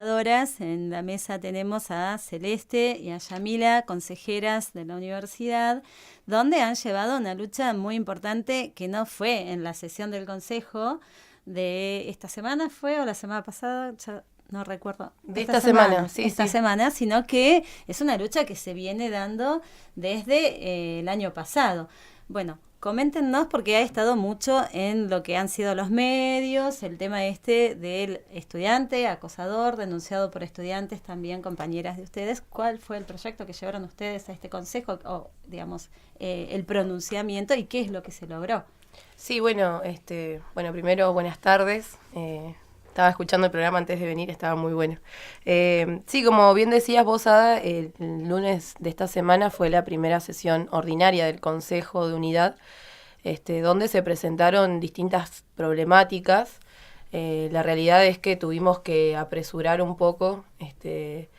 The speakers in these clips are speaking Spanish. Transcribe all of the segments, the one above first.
En la mesa tenemos a Celeste y a Yamila, consejeras de la universidad, donde han llevado una lucha muy importante que no fue en la sesión del consejo de esta semana, ¿fue? ¿O la semana pasada? Ya no recuerdo. De esta semana, sí, esta sí. semana, sino que es una lucha que se viene dando desde el año pasado. Bueno, coméntenos porque ha estado mucho en lo que han sido los medios, el tema este del estudiante, acosador, denunciado por estudiantes, también compañeras de ustedes. ¿Cuál fue el proyecto que llevaron ustedes a este consejo o, digamos, el pronunciamiento y qué es lo que se logró? Sí, bueno, primero buenas tardes. Estaba escuchando el programa antes de venir, estaba muy bueno. Sí, como bien decías vos, Ada, el lunes de esta semana fue la primera sesión ordinaria del Consejo de Unidad, donde se presentaron distintas problemáticas. La realidad es que tuvimos que apresurar un poco que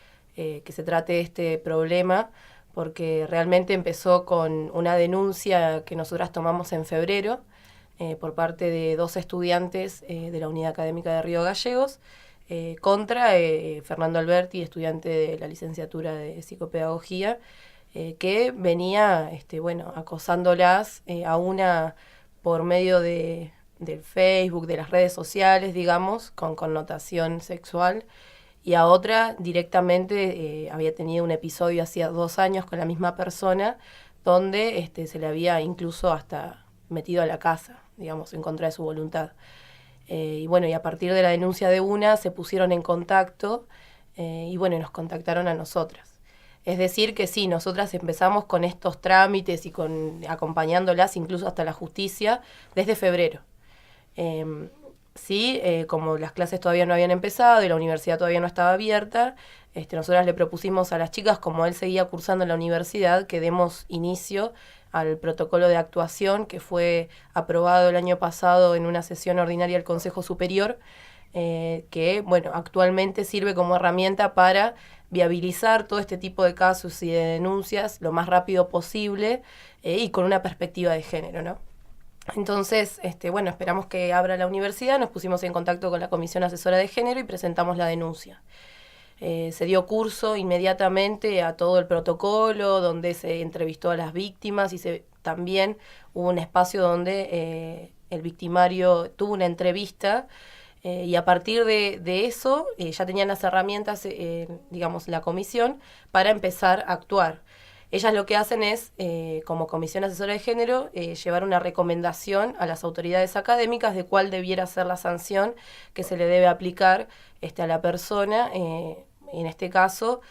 se trate este problema, porque realmente empezó con una denuncia que nosotras tomamos en febrero, por parte de dos estudiantes de la Unidad Académica de Río Gallegos, contra Fernando Alberti, estudiante de la licenciatura de Psicopedagogía, que venía acosándolas a una por medio del Facebook, de las redes sociales, digamos, con connotación sexual, y a otra directamente había tenido un episodio hacía 2 años con la misma persona, donde se le había incluso hasta metido a la casa, digamos, en contra de su voluntad. Y a partir de la denuncia de una se pusieron en contacto y nos contactaron a nosotras. Es decir que sí, nosotras empezamos con estos trámites y acompañándolas incluso hasta la justicia desde febrero. Como las clases todavía no habían empezado y la universidad todavía no estaba abierta, nosotras le propusimos a las chicas, como él seguía cursando en la universidad, que demos inicio al protocolo de actuación que fue aprobado el año pasado en una sesión ordinaria del Consejo Superior, que actualmente sirve como herramienta para viabilizar todo este tipo de casos y de denuncias lo más rápido posible y con una perspectiva de género, ¿no? Entonces, esperamos que abra la universidad, nos pusimos en contacto con la Comisión Asesora de Género y presentamos la denuncia. Se dio curso inmediatamente a todo el protocolo, donde se entrevistó a las víctimas y también hubo un espacio donde el victimario tuvo una entrevista y a partir de eso ya tenían las herramientas, la comisión, para empezar a actuar. Ellas lo que hacen es, como Comisión Asesora de Género, llevar una recomendación a las autoridades académicas de cuál debiera ser la sanción que se le debe aplicar a la persona. En este caso,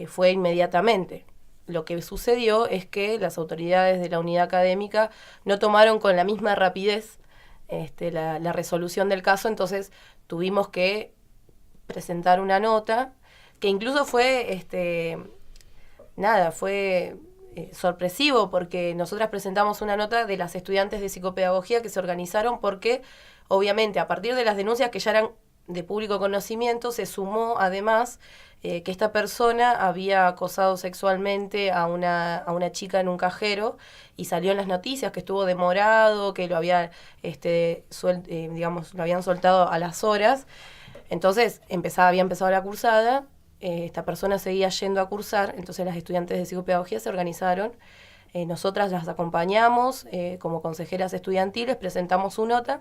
fue inmediatamente. Lo que sucedió es que las autoridades de la unidad académica no tomaron con la misma rapidez la resolución del caso, entonces tuvimos que presentar una nota que incluso fue fue sorpresivo, porque nosotras presentamos una nota de las estudiantes de psicopedagogía que se organizaron porque, obviamente, a partir de las denuncias que ya eran de público conocimiento, se sumó además que esta persona había acosado sexualmente a una chica en un cajero y salió en las noticias que estuvo demorado, que lo había lo habían soltado a las horas. Entonces había empezado la cursada. Esta persona seguía yendo a cursar, entonces las estudiantes de psicopedagogía se organizaron, nosotras las acompañamos como consejeras estudiantiles, presentamos su nota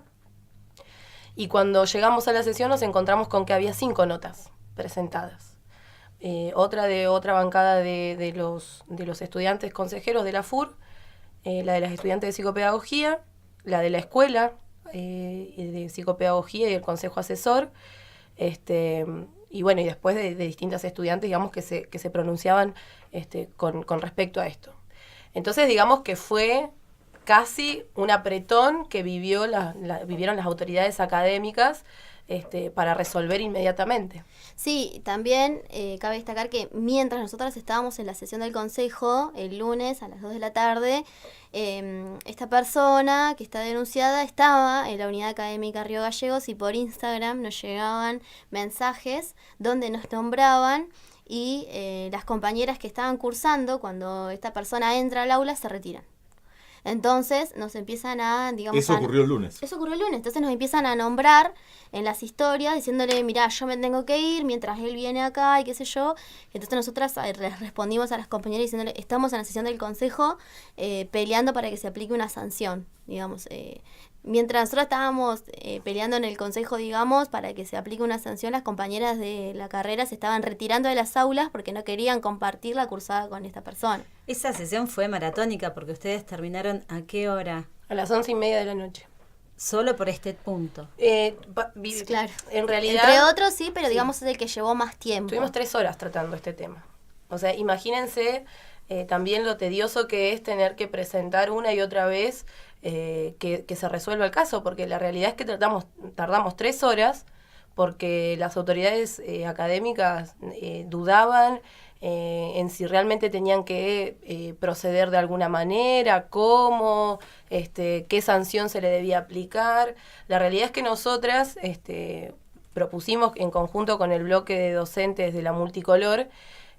y cuando llegamos a la sesión nos encontramos con que había 5 notas presentadas. Otra bancada de los estudiantes consejeros de la FUR, la de las estudiantes de psicopedagogía, la de la escuela de psicopedagogía y el consejo asesor, y después de distintas estudiantes, digamos, que se pronunciaban con respecto a esto. Entonces, digamos que fue casi un apretón que vivieron las autoridades académicas para resolver inmediatamente. Sí, también cabe destacar que mientras nosotras estábamos en la sesión del consejo, el lunes a las 2 de la tarde, esta persona que está denunciada estaba en la unidad académica Río Gallegos y por Instagram nos llegaban mensajes donde nos nombraban y las compañeras que estaban cursando, cuando esta persona entra al aula, se retiran. Entonces nos empiezan a, digamos... Eso ocurrió el lunes. Eso ocurrió el lunes. Entonces nos empiezan a nombrar en las historias diciéndole, mirá, yo me tengo que ir mientras él viene acá y qué sé yo. Entonces nosotras les respondimos a las compañeras diciéndole, estamos en la sesión del consejo peleando para que se aplique una sanción, digamos. Mientras nosotros estábamos peleando en el consejo, digamos, para que se aplique una sanción, las compañeras de la carrera se estaban retirando de las aulas porque no querían compartir la cursada con esta persona. Esa sesión fue maratónica porque ustedes terminaron ¿a qué hora? A las 11:30 de la noche. Solo por este punto. Claro. En realidad... Entre otros, sí, pero digamos es el que llevó más tiempo. Tuvimos 3 horas tratando este tema. O sea, imagínense también lo tedioso que es tener que presentar una y otra vez que se resuelva el caso, porque la realidad es que tardamos 3 horas porque las autoridades académicas dudaban en si realmente tenían que proceder de alguna manera, cómo, qué sanción se le debía aplicar. La realidad es que nosotras propusimos en conjunto con el bloque de docentes de la multicolor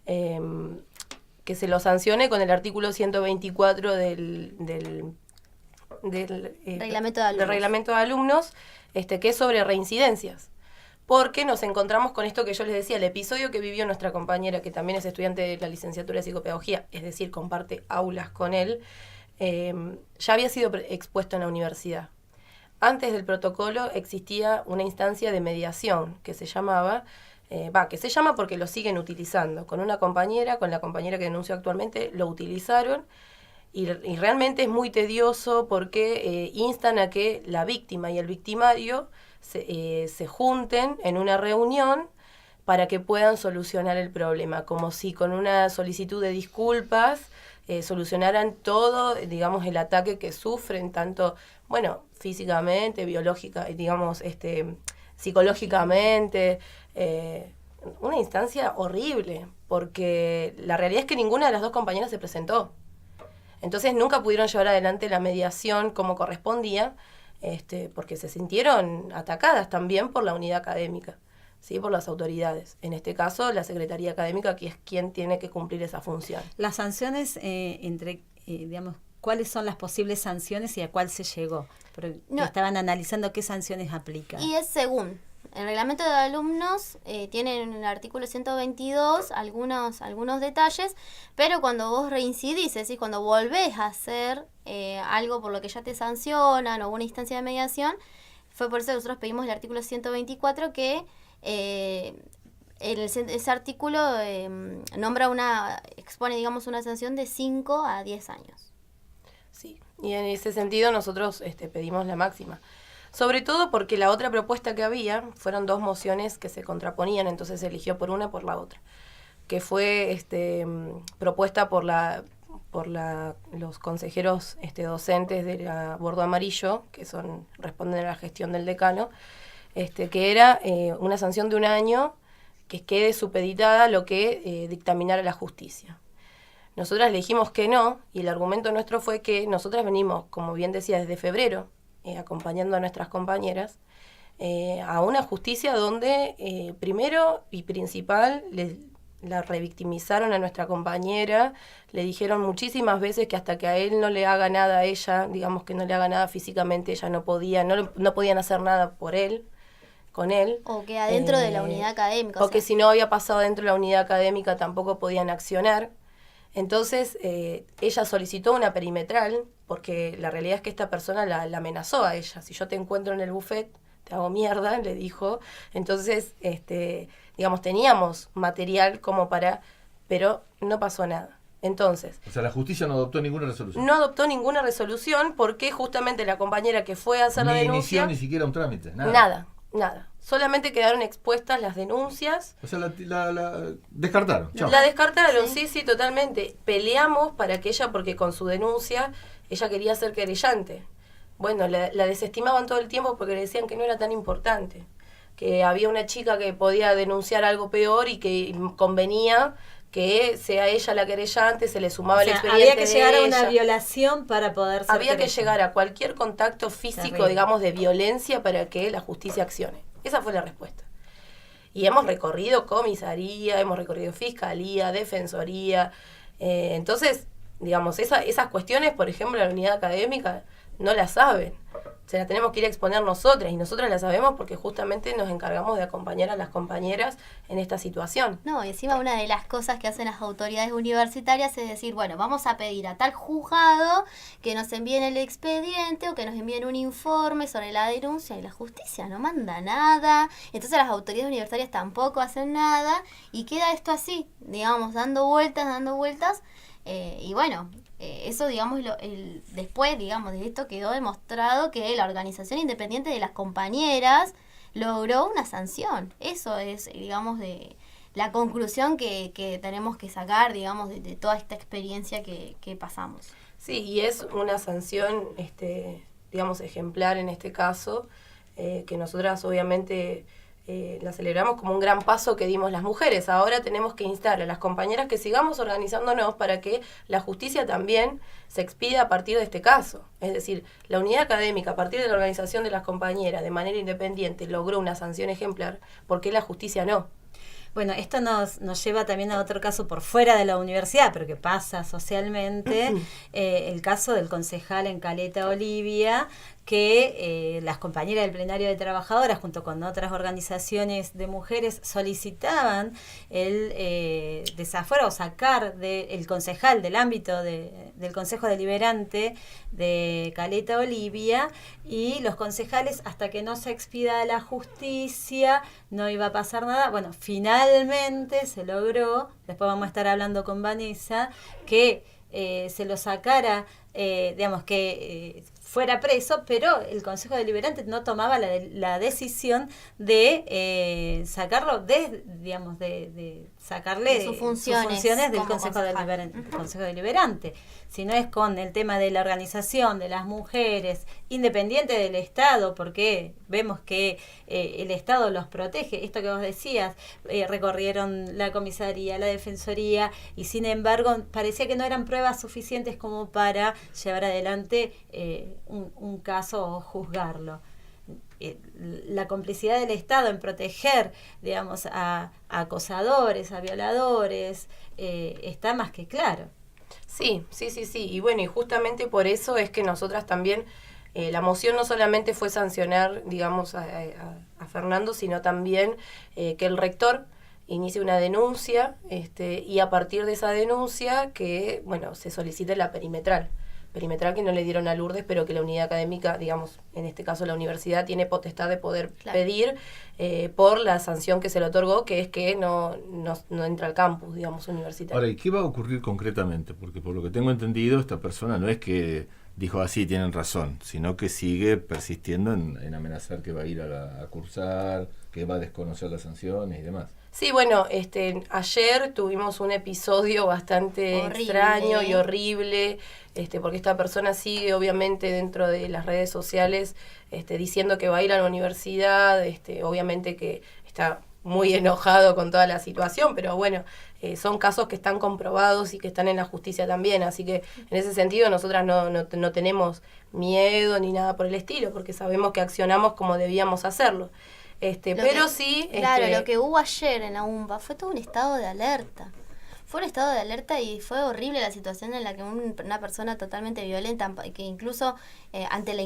que se lo sancione con el artículo 124 del reglamento de alumnos, que es sobre reincidencias. Porque nos encontramos con esto que yo les decía, el episodio que vivió nuestra compañera, que también es estudiante de la licenciatura de psicopedagogía, es decir, comparte aulas con él, ya había sido expuesto en la universidad. Antes del protocolo existía una instancia de mediación que se llamaba, que se llama porque lo siguen utilizando. Con la compañera que denunció actualmente, lo utilizaron y realmente es muy tedioso porque instan a que la víctima y el victimario se junten en una reunión para que puedan solucionar el problema, como si con una solicitud de disculpas solucionaran todo, digamos, el ataque que sufren, tanto, bueno, físicamente, biológica, digamos, psicológicamente, una instancia horrible, porque la realidad es que ninguna de las dos compañeras se presentó. Entonces nunca pudieron llevar adelante la mediación como correspondía, porque se sintieron atacadas también por la unidad académica, ¿sí? Por las autoridades. En este caso, la Secretaría Académica, que es quien tiene que cumplir esa función. Las sanciones, digamos, ¿cuáles son las posibles sanciones y a cuál se llegó? Porque estaban analizando qué sanciones aplican. Y es según. El reglamento de alumnos tiene en el artículo 122 algunos detalles, pero cuando vos reincidís, es decir, cuando volvés a hacer algo por lo que ya te sancionan o una instancia de mediación, fue por eso que nosotros pedimos el artículo 124 que ese artículo expone, digamos, una sanción de 5 a 10 años. Sí, y en ese sentido nosotros pedimos la máxima. Sobre todo porque la otra propuesta que había fueron 2 mociones que se contraponían, entonces se eligió por una por la otra, que fue propuesta por los consejeros docentes de la Bordo Amarillo, que responden a la gestión del decano, que era una sanción de 1 año que quede supeditada a lo que dictaminara la justicia. Nosotras le dijimos que no, y el argumento nuestro fue que nosotras venimos, como bien decía, desde febrero, acompañando a nuestras compañeras a una justicia donde primero y principal la revictimizaron a nuestra compañera, le dijeron muchísimas veces que hasta que a él no le haga nada a ella, digamos que no le haga nada físicamente, ella no podían hacer nada por él, con él. O que adentro de la unidad académica. O que si no había pasado dentro de la unidad académica tampoco podían accionar. Entonces, ella solicitó una perimetral, porque la realidad es que esta persona la amenazó a ella. Si yo te encuentro en el buffet, te hago mierda, le dijo. Entonces, digamos, teníamos material pero no pasó nada. Entonces... O sea, la justicia no adoptó ninguna resolución. No adoptó ninguna resolución porque justamente la compañera que fue a hacer la denuncia... Ni inició ni siquiera un trámite, nada. Solamente quedaron expuestas las denuncias. O sea, la descartaron. Chao. La descartaron, sí, totalmente. Peleamos para que ella, porque con su denuncia, ella quería ser querellante. Bueno, la desestimaban todo el tiempo porque le decían que no era tan importante. Que había una chica que podía denunciar algo peor y que convenía que sea ella la querellante, se le sumaba el expediente. Había que llegar a una violación para poder ser Había que llegar a cualquier contacto físico, digamos, de violencia para que la justicia accione. Esa fue la respuesta. Y hemos recorrido comisaría, hemos recorrido fiscalía, defensoría. Entonces, digamos, esas cuestiones, por ejemplo, la unidad académica no la saben. Se las tenemos que ir a exponer nosotras, y nosotras las sabemos porque justamente nos encargamos de acompañar a las compañeras en esta situación. No, y encima una de las cosas que hacen las autoridades universitarias es decir, bueno, vamos a pedir a tal juzgado que nos envíen el expediente o que nos envíen un informe sobre la denuncia, y la justicia no manda nada, entonces las autoridades universitarias tampoco hacen nada y queda esto así, digamos, dando vueltas, y bueno, eso, digamos, después, digamos, de esto quedó demostrado que la organización independiente de las compañeras logró una sanción. Eso es, digamos, de la conclusión que tenemos que sacar, digamos, de toda esta experiencia que pasamos. Sí, y es una sanción, digamos, ejemplar en este caso, que nosotras obviamente la celebramos como un gran paso que dimos las mujeres. Ahora tenemos que instar a las compañeras que sigamos organizándonos para que la justicia también se expida a partir de este caso. Es decir, la unidad académica, a partir de la organización de las compañeras de manera independiente, logró una sanción ejemplar. ¿Por qué la justicia no? Bueno, esto nos lleva también a otro caso por fuera de la universidad, pero que pasa socialmente, el caso del concejal en Caleta, Olivia, que las compañeras del plenario de trabajadoras junto con otras organizaciones de mujeres solicitaban el desafuero o sacar el concejal del ámbito del Consejo Deliberante de Caleta, Olivia, y los concejales, hasta que no se expida la justicia, no iba a pasar nada. Bueno, finalmente se logró, después vamos a estar hablando con Vanessa, que se lo sacara, digamos que fuera preso, pero el Consejo Deliberante no tomaba la decisión de sacarlo, de sacarle de sus funciones del Consejo Deliberante, sino es con el tema de la organización de las mujeres, independiente del Estado, porque vemos que el Estado los protege. Esto que vos decías, recorrieron la comisaría, la defensoría, y sin embargo parecía que no eran pruebas suficientes como para llevar adelante un caso o juzgarlo. La complicidad del Estado en proteger, digamos, a acosadores, a violadores, está más que claro. Sí. Y bueno, y justamente por eso es que nosotras también, la moción no solamente fue sancionar, digamos, a Fernando, sino también que el rector inicie una denuncia, y a partir de esa denuncia que, bueno, se solicite la perimetral que no le dieron a Lourdes, pero que la unidad académica, digamos, en este caso la universidad, tiene potestad de poder pedir por la sanción que se le otorgó, que es que no entra al campus, digamos, universitario. Ahora, ¿y qué va a ocurrir concretamente? Porque por lo que tengo entendido, esta persona no es que dijo así, tienen razón, sino que sigue persistiendo en amenazar que va a ir a cursar, que va a desconocer las sanciones y demás. Sí, bueno, ayer tuvimos un episodio bastante extraño y horrible, porque esta persona sigue obviamente dentro de las redes sociales diciendo que va a ir a la universidad, obviamente que está muy enojado con toda la situación, pero bueno, son casos que están comprobados y que están en la justicia también, así que en ese sentido nosotras no tenemos miedo ni nada por el estilo, porque sabemos que accionamos como debíamos hacerlo. Pero sí... Claro, lo que hubo ayer en la UMPA fue todo un estado de alerta. Fue un estado de alerta y fue horrible la situación en la que una persona totalmente violenta, que incluso ante la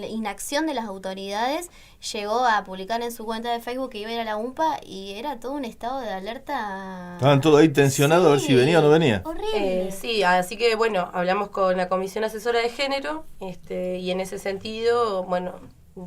inacción de las autoridades, llegó a publicar en su cuenta de Facebook que iba a ir a la UMPA, y era todo un estado de alerta. Estaban todos ahí tensionados, a ver si venía o no venía. Horrible. Sí, así que bueno, hablamos con la Comisión Asesora de Género, y en ese sentido, bueno,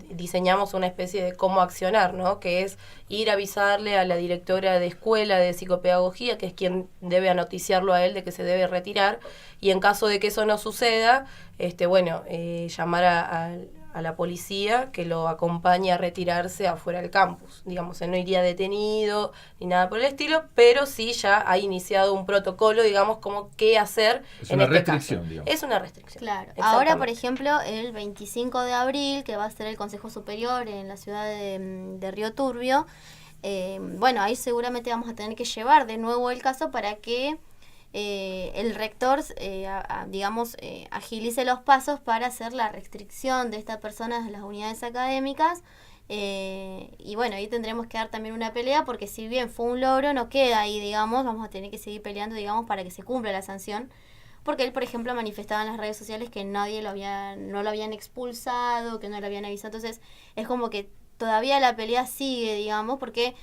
diseñamos una especie de cómo accionar, ¿no? Que es ir a avisarle a la directora de escuela de psicopedagogía, que es quien debe noticiarlo a él de que se debe retirar, y en caso de que eso no suceda, llamar a la policía que lo acompañe a retirarse afuera del campus. Digamos, él no iría detenido ni nada por el estilo, pero sí ya ha iniciado un protocolo, digamos, como qué hacer en este caso. Digamos. Es una restricción. Claro. Ahora, por ejemplo, el 25 de abril, que va a ser el Consejo Superior en la ciudad de Río Turbio, bueno, ahí seguramente vamos a tener que llevar de nuevo el caso para que el rector, agilice los pasos para hacer la restricción de estas personas de las unidades académicas. Y bueno, ahí tendremos que dar también una pelea, porque si bien fue un logro, no queda ahí, digamos, vamos a tener que seguir peleando, digamos, para que se cumpla la sanción, porque él, por ejemplo, manifestaba en las redes sociales que no lo habían expulsado, que no lo habían avisado. Entonces es como que todavía la pelea sigue, digamos, porque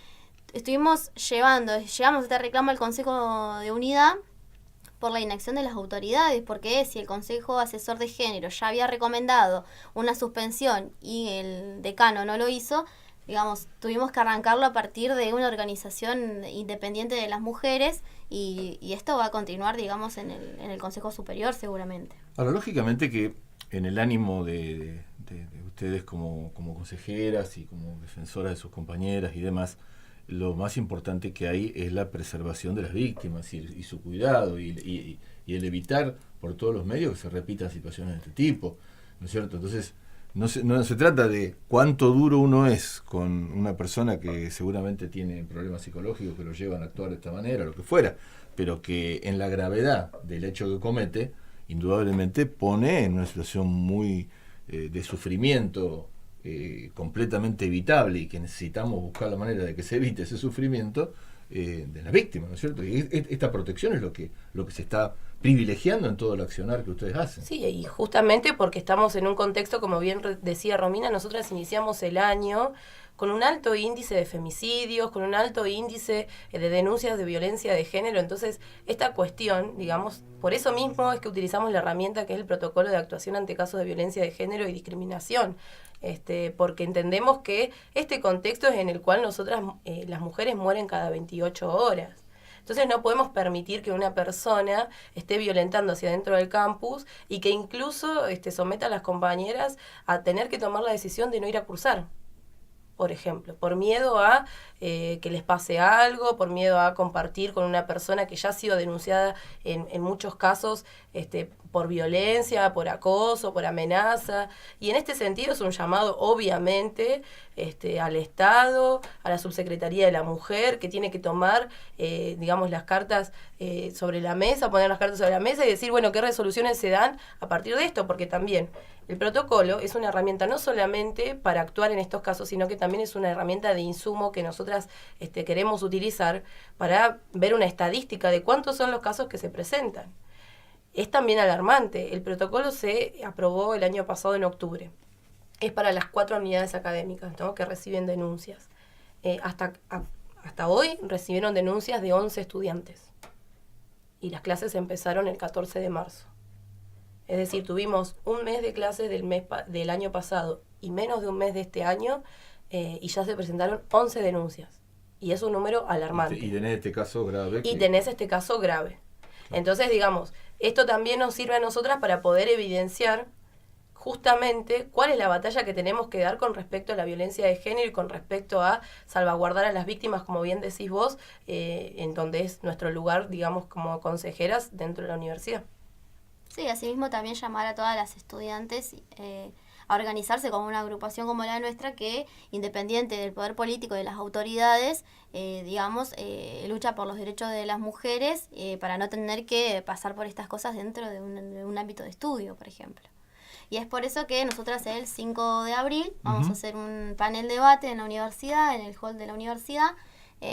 llegamos a este reclamo al Consejo de Unidad por la inacción de las autoridades, porque si el Consejo Asesor de Género ya había recomendado una suspensión y el decano no lo hizo, digamos, tuvimos que arrancarlo a partir de una organización independiente de las mujeres y esto va a continuar, digamos, en el Consejo Superior seguramente. Ahora, lógicamente que en el ánimo de ustedes como consejeras y como defensoras de sus compañeras y demás, lo más importante que hay es la preservación de las víctimas y su cuidado y el evitar por todos los medios que se repitan situaciones de este tipo, ¿no es cierto? Entonces, no se trata de cuánto duro uno es con una persona que seguramente tiene problemas psicológicos que lo llevan a actuar de esta manera, lo que fuera, pero que en la gravedad del hecho que comete, indudablemente pone en una situación muy de sufrimiento completamente evitable y que necesitamos buscar la manera de que se evite ese sufrimiento de la víctima, ¿no es cierto? Y esta protección es lo que se está privilegiando en todo el accionar que ustedes hacen. Sí, y justamente porque estamos en un contexto, como bien decía Romina, nosotras iniciamos el año con un alto índice de femicidios, con un alto índice de denuncias de violencia de género. Entonces, esta cuestión, digamos, por eso mismo es que utilizamos la herramienta que es el protocolo de actuación ante casos de violencia de género y discriminación. Porque entendemos que este contexto es en el cual nosotras, las mujeres, mueren cada 28 horas. Entonces no podemos permitir que una persona esté violentando hacia dentro del campus y que incluso someta a las compañeras a tener que tomar la decisión de no ir a cursar, por ejemplo, por miedo a que les pase algo, por miedo a compartir con una persona que ya ha sido denunciada en muchos casos por violencia, por acoso, por amenaza. Y en este sentido es un llamado, obviamente, al Estado, a la Subsecretaría de la Mujer, que tiene que tomar, digamos, las cartas sobre la mesa, poner las cartas sobre la mesa y decir, bueno, qué resoluciones se dan a partir de esto, porque también el protocolo es una herramienta no solamente para actuar en estos casos, sino que también es una herramienta de insumo que nosotras queremos utilizar para ver una estadística de cuántos son los casos que se presentan. Es también alarmante. El protocolo se aprobó el año pasado en octubre. Es para las 4 unidades académicas, ¿no?, que reciben denuncias. Hasta hoy recibieron denuncias de 11 estudiantes. Y las clases empezaron el 14 de marzo. Es decir, tuvimos un mes de clases del año pasado y menos de un mes de este año, y ya se presentaron 11 denuncias. Y es un número alarmante. Y tenés este caso grave. Y tenés este caso grave. Entonces, digamos, esto también nos sirve a nosotras para poder evidenciar justamente cuál es la batalla que tenemos que dar con respecto a la violencia de género y con respecto a salvaguardar a las víctimas, como bien decís vos, en donde es nuestro lugar, digamos, como consejeras dentro de la universidad. Sí, asimismo también llamar a todas las estudiantes a organizarse como una agrupación como la nuestra que, independiente del poder político y de las autoridades, lucha por los derechos de las mujeres para no tener que pasar por estas cosas dentro de un ámbito de estudio, por ejemplo. Y es por eso que nosotras el 5 de abril vamos a hacer un panel debate en la universidad, en el hall de la universidad,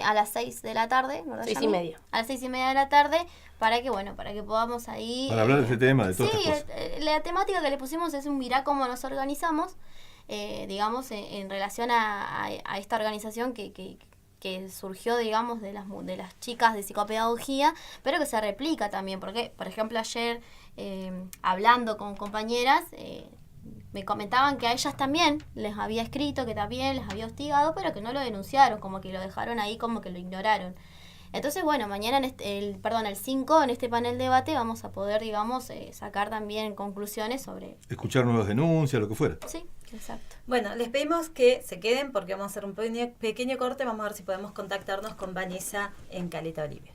a las 6 de la tarde, ¿verdad? 6:30. A las 6:30 de la tarde, para que podamos ahí... Para hablar de ese tema, de todas estas cosas. La temática que le pusimos es mirá cómo nos organizamos, en relación a esta organización que surgió, digamos, de las chicas de psicopedagogía, pero que se replica también, porque, por ejemplo, ayer, hablando con compañeras, me comentaban que a ellas también les había escrito, que también les había hostigado, pero que no lo denunciaron, como que lo dejaron ahí, como que lo ignoraron. Entonces, bueno, mañana, el 5, en este panel debate, vamos a poder, digamos, sacar también conclusiones sobre... Escuchar nuevas denuncias, lo que fuera. Sí, exacto. Bueno, les pedimos que se queden porque vamos a hacer un pequeño corte. Vamos a ver si podemos contactarnos con Vanessa en Caleta Olivia.